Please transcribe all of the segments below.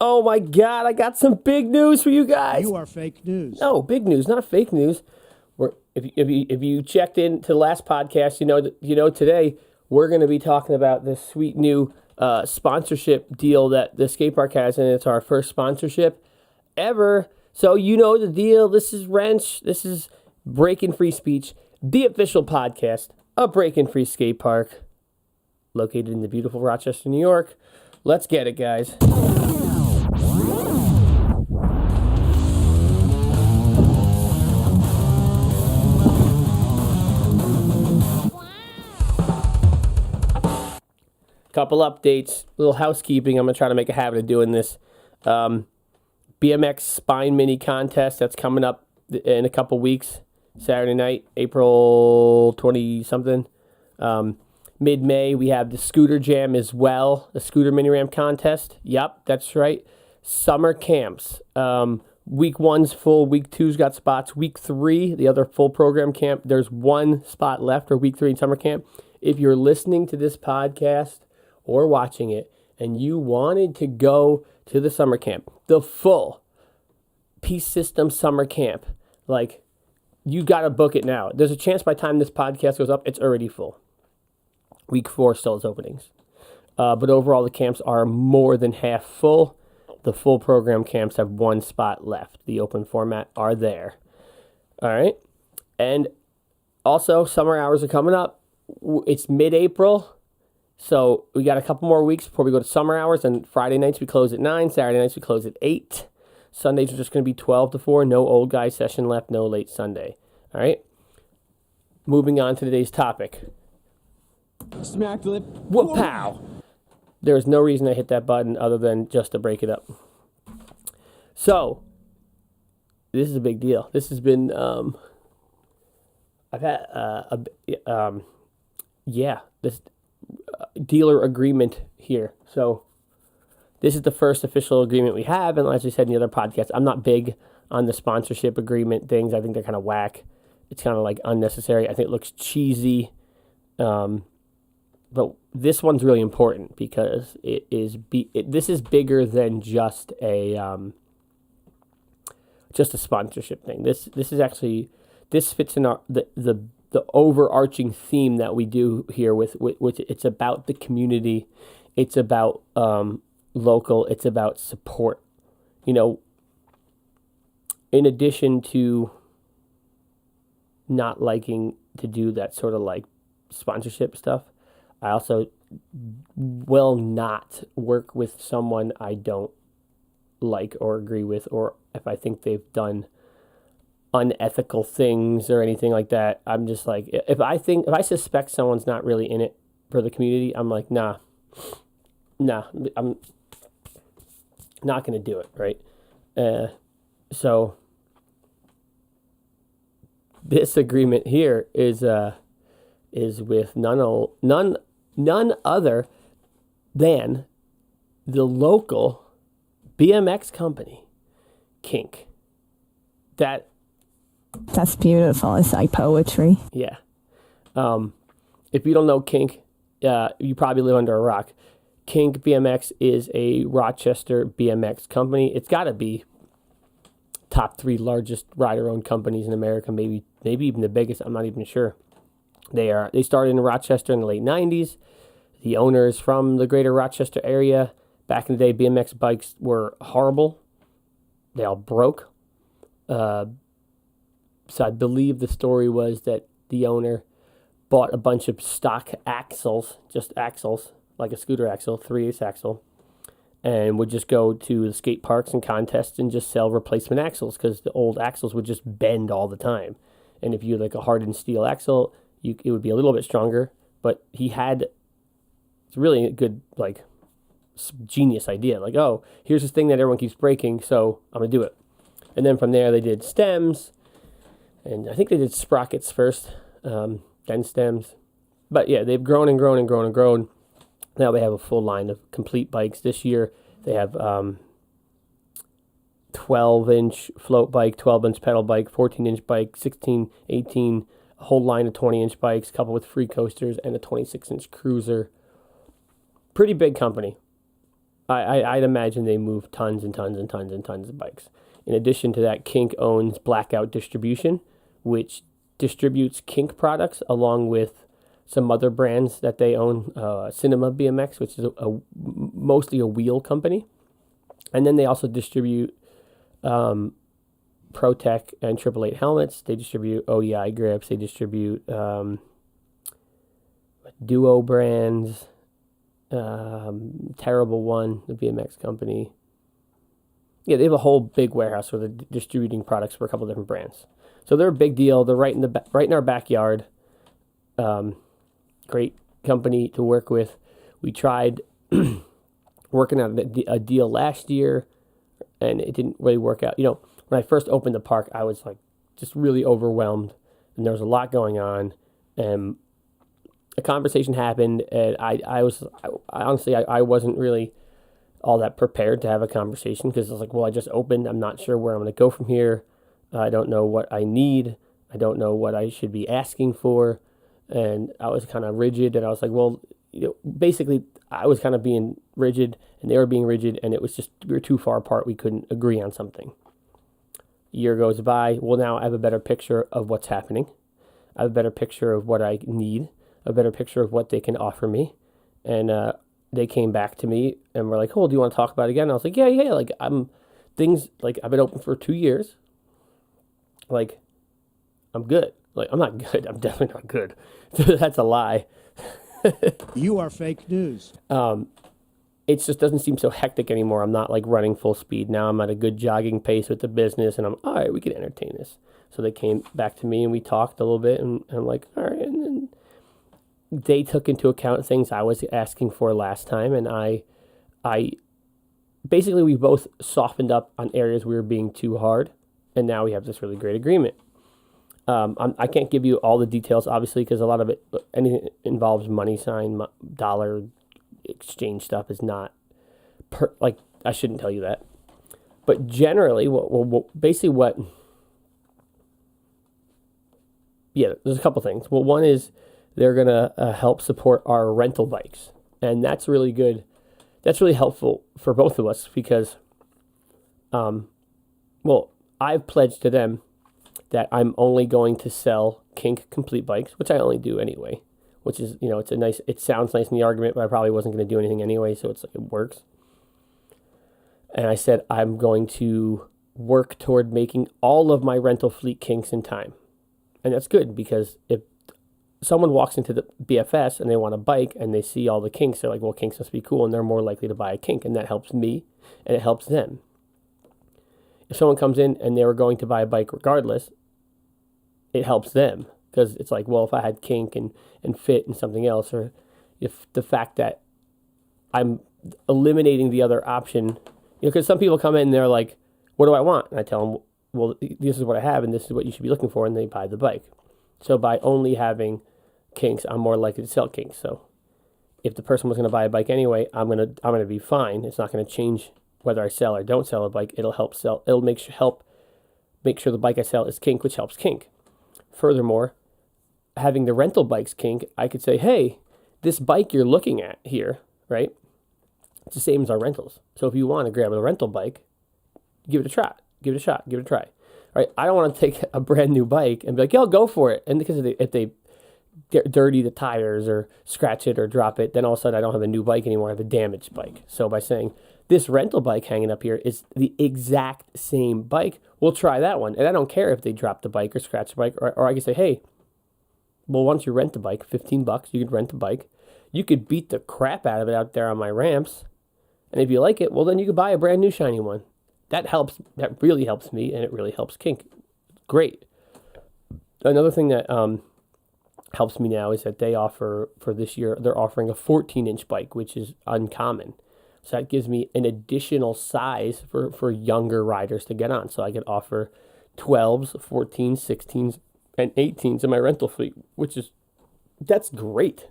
Oh my God, I got some big news for you guys. You are fake news. No, big news, not fake news. If you checked in to the last podcast, today we're going to be talking about this sweet new sponsorship deal that the Skatepark has, and it's our first sponsorship ever. So you know the deal. This is Wrench. This is Breaking Free Speech, the official podcast of Breaking Free Skatepark, located in the beautiful Rochester, New York. Let's get it, guys. Couple updates, little housekeeping. I'm going to try to make a habit of doing this. BMX Spine Mini Contest, that's coming up in a couple weeks. Saturday night, April 20-something. Mid-May, we have the Scooter Jam as well, the Scooter Mini Ramp Contest. Yep, that's right. Summer camps. Week 1's full. Week 2's got spots. Week 3, the other full program camp, there's one spot left for Week 3 in summer camp. If you're listening to this podcast or watching it, and you wanted to go to the summer camp, the full Peace System summer camp, you got to book it now. There's a chance by the time this podcast goes up, it's already full. Week 4 still has openings. But overall, the camps are more than half full. The full program camps have one spot left. The open format are there. All right. And also, summer hours are coming up. It's mid-April. So we got a couple more weeks before we go to summer hours, and Friday nights we close at 9, Saturday nights we close at 8. Sundays are just going to be 12 to 4, no old guy session left, no late Sunday. All right? Moving on to today's topic. Smack the lip. Whoop-pow! There's no reason I hit that button other than just to break it up. So, this is a big deal. This has been, I've had, this dealer agreement here. So this is the first official agreement we have, and as I said in the other podcast, I'm not big on the sponsorship agreement things. I think they're kind of whack. It's kind of unnecessary. I think it looks cheesy. But this one's really important because this is bigger than just a sponsorship thing. This is actually, this fits in the overarching theme that we do here with it's about the community, it's about local, it's about support. In addition to not liking to do that sort of sponsorship stuff, I also will not work with someone I don't like or agree with, or if I think they've done unethical things or anything like that. I'm just if I suspect someone's not really in it for the community, I'm nah, I'm not going to do it, right? So this agreement here is with none other than the local BMX company, Kink. That's beautiful. It's like poetry. Yeah. If you don't know Kink, you probably live under a rock. Kink BMX is a Rochester BMX company. It's got to be top 3 largest rider-owned companies in America, maybe even the biggest. I'm not even sure. They started in Rochester in the late 90s. The owner is from the greater Rochester area. Back in the day, BMX bikes were horrible. They all broke. So I believe the story was that the owner bought a bunch of stock axles, just axles, like a scooter axle, 3/8 axle, and would just go to the skate parks and contests and just sell replacement axles because the old axles would just bend all the time. And if you had a hardened steel axle, it would be a little bit stronger. But it's really a good, genius idea. Here's this thing that everyone keeps breaking, so I'm going to do it. And then from there, they did stems. And I think they did sprockets first, then stems. But yeah, they've grown and grown and grown and grown. Now they have a full line of complete bikes. This year they have 12-inch float bike, 12-inch pedal bike, 14-inch bike, 16, 18, a whole line of 20-inch bikes, coupled with free coasters, and a 26-inch cruiser. Pretty big company. I'd imagine they move tons and tons and tons and tons of bikes. In addition to that, Kink owns Blackout Distribution, which distributes Kink products along with some other brands that they own, Cinema BMX, which is mostly a wheel company. And then they also distribute ProTech and 888 helmets. They distribute OEI grips. They distribute Duo brands, Terrible One, the BMX company. Yeah, they have a whole big warehouse where they're distributing products for a couple different brands. So they're a big deal. They're right in our backyard. Great company to work with. We tried working on a deal last year, and it didn't really work out. You know, when I first opened the park, I was like just really overwhelmed, and there was a lot going on, and a conversation happened, and I honestly wasn't really all that prepared to have a conversation, because I was like, well, I just opened. I'm not sure where I'm going to go from here. I don't know what I need. I don't know what I should be asking for. And I was kind of rigid, and I was like, well, basically I was kind of being rigid and they were being rigid, and it was just, we were too far apart. We couldn't agree on something. A year goes by. Well, now I have a better picture of what's happening. I have a better picture of what I need, a better picture of what they can offer me. And they came back to me and were like, oh, do you want to talk about it again? And I was like, yeah. Like, I've been open for 2 years. Like, I'm good. Like, I'm not good. I'm definitely not good. That's a lie. You are fake news. It just doesn't seem so hectic anymore. I'm not like running full speed. Now I'm at a good jogging pace with the business, and I'm, all right, we can entertain this. So they came back to me and we talked a little bit, and I'm like, all right. And then they took into account things I was asking for last time, and I basically, we both softened up on areas we were being too hard, and now we have this really great agreement. I can't give you all the details, obviously, because a lot of it, anything that involves money sign, dollar exchange stuff is not, I shouldn't tell you that. But generally, there's a couple things. Well, one is they're going to help support our rental bikes, and that's really good. That's really helpful for both of us because, I've pledged to them that I'm only going to sell Kink complete bikes, which I only do anyway, which is, it sounds nice in the argument, but I probably wasn't going to do anything anyway, so it's like, it works. And I said, I'm going to work toward making all of my rental fleet Kinks in time. And that's good, because if someone walks into the BFS and they want a bike and they see all the Kinks, they're like, well, Kinks must be cool, and they're more likely to buy a Kink, and that helps me and it helps them. If someone comes in and they were going to buy a bike regardless, it helps them, because it's like, well, if I had Kink and fit and something else, or if the fact that I'm eliminating the other option, because some people come in and they're like, what do I want? And I tell them, well, this is what I have and this is what you should be looking for, and they buy the bike. So by only having Kinks, I'm more likely to sell Kinks. So if the person was going to buy a bike anyway, I'm gonna be fine. It's not going to change whether I sell or don't sell a bike. It'll help sell. It'll make sure the bike I sell is Kink, which helps Kink. Furthermore, having the rental bikes Kink, I could say, hey, this bike you're looking at here, right? It's the same as our rentals. So if you want to grab a rental bike, give it a try. Give it a shot. Give it a try. All right? I don't want to take a brand new bike and be like, yo, go for it. And because if they get dirty the tires or scratch it or drop it, then all of a sudden I don't have a new bike anymore. I have a damaged bike. So by saying this rental bike hanging up here is the exact same bike, we'll try that one. And I don't care if they drop the bike or scratch the bike, or I can say, hey, well, once you rent the bike, $15, you could rent the bike. You could beat the crap out of it out there on my ramps. And if you like it, well, then you could buy a brand new shiny one. That helps. That really helps me, and it really helps Kink. Great. Another thing that helps me now is that they offer, for this year, they're offering a 14-inch bike, which is uncommon. So that gives me an additional size for younger riders to get on. So I could offer 12s, 14s, 16s, and 18s in my rental fleet, that's great.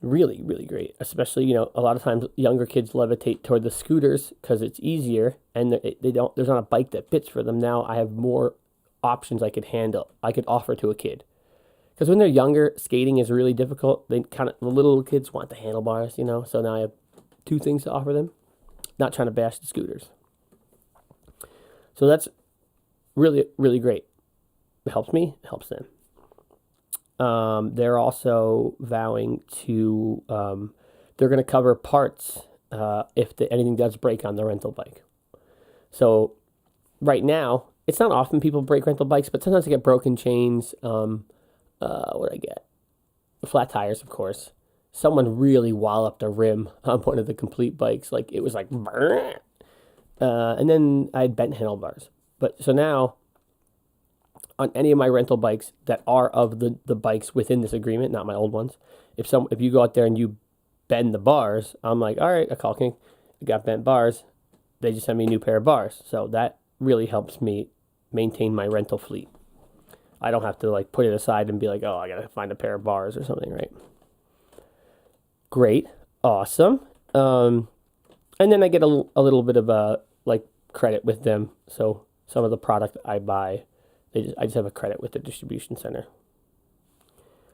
Really, really great. Especially, a lot of times younger kids levitate toward the scooters because it's easier, and there's not a bike that fits for them. Now I have more options I could offer to a kid. Because when they're younger, skating is really difficult. The little kids want the handlebars, so now I have two things to offer them. Not trying to bash the scooters. So that's really, really great. It helps me, it helps them. They're also vowing to, they're going to cover parts if anything does break on the rental bike. So right now, it's not often people break rental bikes, but sometimes I get broken chains. What I get? Flat tires, of course. Someone really walloped a rim on one of the complete bikes. Like, it was like, and then I had bent handlebars. But so now, on any of my rental bikes that are of the bikes within this agreement, not my old ones, if you go out there and you bend the bars, I'm like, all right, I call Kink, I got bent bars. They just send me a new pair of bars. So that really helps me maintain my rental fleet. I don't have to like put it aside and be like, oh, I got to find a pair of bars or something, right? Great. Awesome. And then I get a little bit of like credit with them. So some of the product I buy, I just have a credit with the distribution center.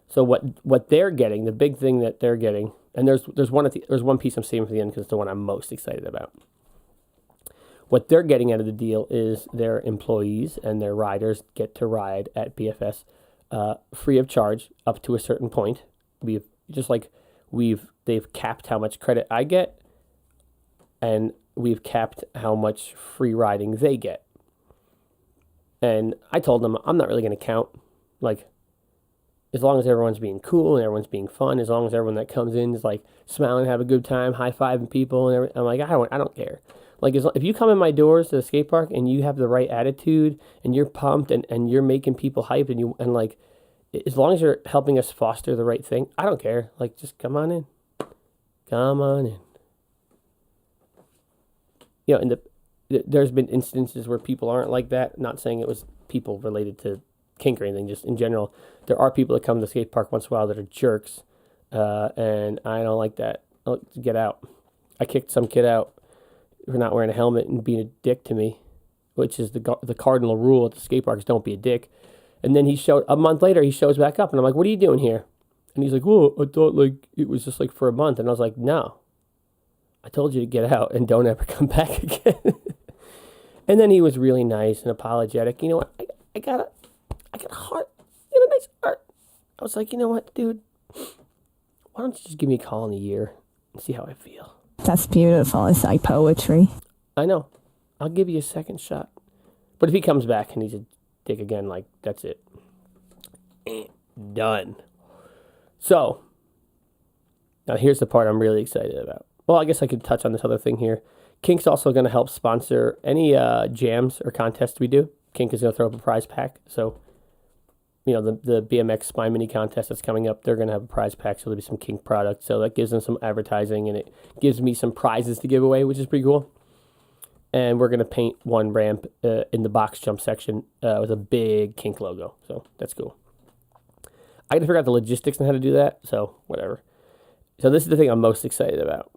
So what they're getting, the big thing that they're getting, and there's one piece I'm saving for the end because it's the one I'm most excited about. What they're getting out of the deal is their employees and their riders get to ride at BFS free of charge up to a certain point. They've capped how much credit I get, and we've capped how much free riding they get. And I told them I'm not really going to count. Like, as long as everyone's being cool and everyone's being fun, as long as everyone that comes in is like smiling, have a good time, high-fiving people, and everything, I'm like, I don't care. Like, if you come in my doors to the skate park and you have the right attitude and you're pumped and you're making people hype and like, as long as you're helping us foster the right thing, I don't care. Like, just come on in. Come on in. You know, and there's been instances where people aren't like that. Not saying it was people related to kink or anything, just in general. There are people that come to the skate park once in a while that are jerks, and I don't like that. Get out. I kicked some kid out for not wearing a helmet and being a dick to me, which is the cardinal rule at the skate park is don't be a dick. And then a month later, he shows back up, and I'm like, what are you doing here? And he's like, well, I thought like it was just like for a month. And I was like, no, I told you to get out and don't ever come back again. And then he was really nice and apologetic. You know what? I got a heart. You got a nice heart. I was like, you know what, dude? Why don't you just give me a call in a year and see how I feel? That's beautiful. It's like poetry. I know. I'll give you a second shot. But if he comes back and he's a dick again, like, that's it. Done. So, now here's the part I'm really excited about. Well, I guess I could touch on this other thing here. Kink's also going to help sponsor any jams or contests we do. Kink is going to throw up a prize pack. So, you know, the BMX Spine Mini contest that's coming up, they're going to have a prize pack, so there'll be some Kink products. So that gives them some advertising, and it gives me some prizes to give away, which is pretty cool. And we're going to paint one ramp in the box jump section with a big Kink logo. So that's cool. I got to figure out the logistics on how to do that, so whatever. So this is the thing I'm most excited about.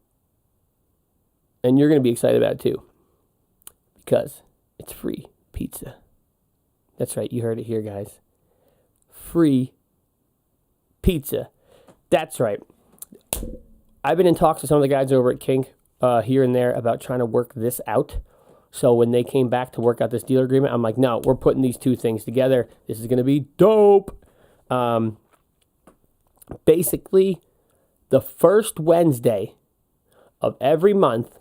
And you're going to be excited about it too. Because it's free pizza. That's right, you heard it here, guys. Free pizza. That's right. I've been in talks with some of the guys over at Kink here and there about trying to work this out. So when they came back to work out this dealer agreement, I'm like, no, we're putting these two things together. This is going to be dope. Basically, the first Wednesday of every month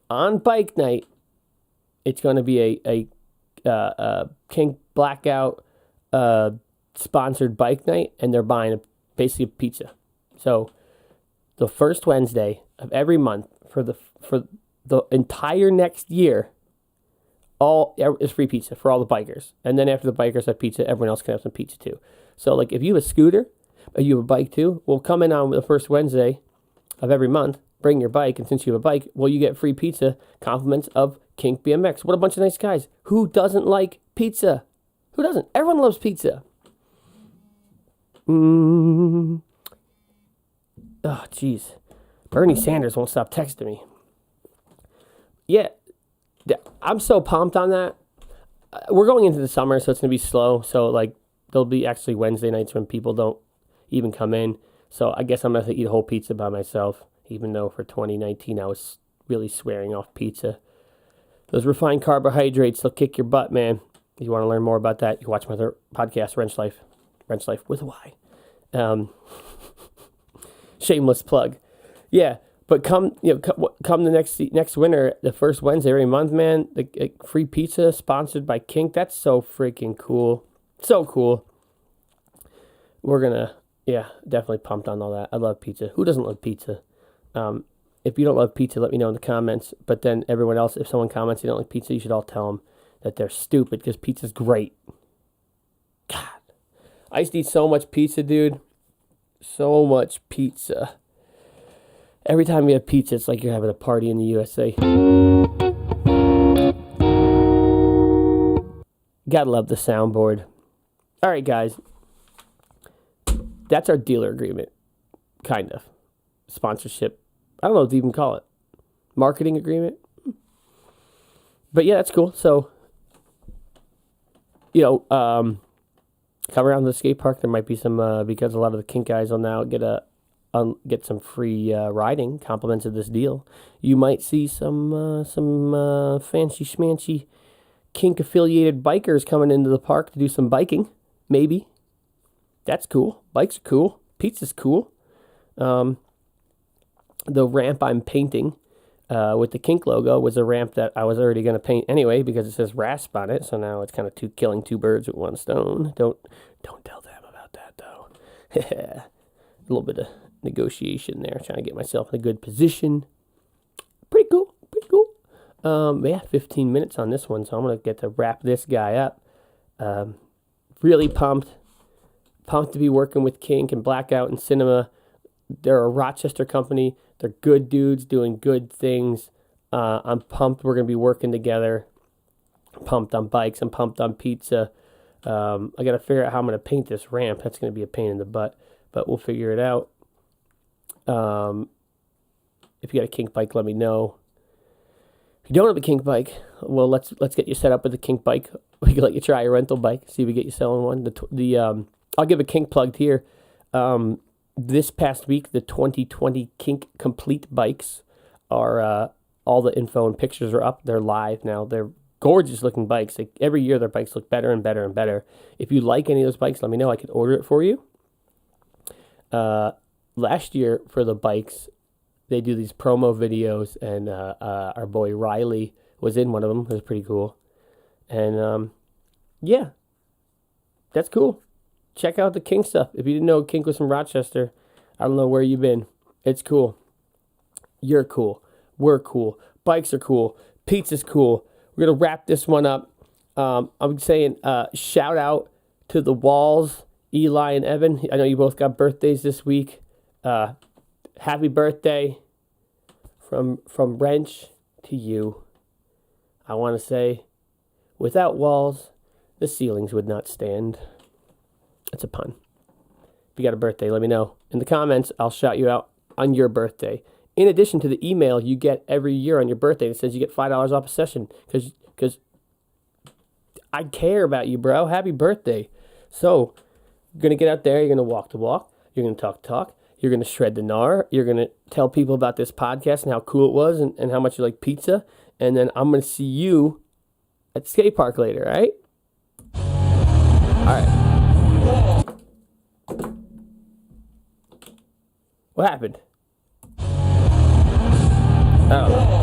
on bike night, it's going to be a Kink Blackout sponsored bike night, and they're buying basically a pizza. So the first Wednesday of every month for the entire next year, is free pizza for all the bikers. And then after the bikers have pizza, everyone else can have some pizza too. So like if you have a scooter, or you have a bike too, well, come in on the first Wednesday of every month, bring your bike, and since you have a bike, well, you get free pizza, compliments of Kink BMX. What a bunch of nice guys. Who doesn't like pizza? Who doesn't? Everyone loves pizza. Oh, jeez. Bernie Sanders won't stop texting me. Yeah, I'm so pumped on that. We're going into the summer, so it's going to be slow. So, like, there'll be actually Wednesday nights when people don't even come in. So I guess I'm going to have to eat a whole pizza by myself. even though for 2019 I was really swearing off pizza. Those refined carbohydrates, they'll kick your butt, man. If you want to learn more about that, you can watch my other podcast, Wrench Life with a Y. Shameless plug. Yeah, but come the next winter, the first Wednesday every month, man, the free pizza sponsored by Kink. That's so freaking cool. So cool. We're gonna, definitely pumped on all that. I love pizza. Who doesn't love pizza? If you don't love pizza, let me know in the comments. But then everyone else, if someone comments they don't like pizza, you should all tell them that they're stupid because pizza's great. God, I used to eat so much pizza, dude. So much pizza. Every time you have pizza, it's like you're having a party in the USA. Gotta love the soundboard. All right, guys. That's our dealer agreement. Kind of. Sponsorship. I don't know what to even call it. Marketing agreement. But yeah, that's cool. So, come around the skate park. There might be some, because a lot of the Kink guys will now get some free riding, compliments of this deal. You might see some fancy schmancy Kink affiliated bikers coming into the park to do some biking. Maybe. That's cool. Bikes are cool. Pizza's cool. The ramp I'm painting with the Kink logo was a ramp that I was already going to paint anyway because it says RASP on it. So now it's kind of killing two birds with one stone. Don't tell them about that though. A little bit of negotiation there, trying to get myself in a good position. Pretty cool. 15 minutes on this one, so I'm going to get to wrap this guy up. Really pumped to be working with Kink and Blackout and Cinema. They're a Rochester company. They're good dudes doing good things. I'm pumped we're going to be working together. I'm pumped on bikes. I'm pumped on pizza. I got to figure out how I'm going to paint this ramp. That's going to be a pain in the butt, but we'll figure it out. If you got a Kink bike, let me know. If you don't have a Kink bike, well, let's get you set up with a Kink bike. We can let you try a rental bike. See if we get you selling one. I'll give a Kink plug here. This past week, the 2020 Kink Complete bikes are, all the info and pictures are up. They're live now. They're gorgeous looking bikes. Every year their bikes look better and better and better. If you like any of those bikes, let me know. I could order it for you. Last year for the bikes, they do these promo videos, and our boy Riley was in one of them. It was pretty cool. And, that's cool. Check out the Kink stuff. If you didn't know Kink was from Rochester, I don't know where you've been. It's cool. You're cool. We're cool. Bikes are cool. Pizza's cool. We're going to wrap this one up. I'm saying shout out to the Walls, Eli and Evan. I know you both got birthdays this week. Happy birthday from Wrench to you. I want to say, without walls, the ceilings would not stand. That's a pun. If you got a birthday, let me know. In the comments, I'll shout you out on your birthday. In addition to the email you get every year on your birthday that says you get $5 off a session. Because I care about you, bro. Happy birthday. So, you're going to get out there. You're going to walk the walk. You're going to talk the talk. You're going to shred the gnar. You're going to tell people about this podcast and how cool it was and how much you like pizza. And then I'm going to see you at the skate park later, all right? All right. What happened? I don't know.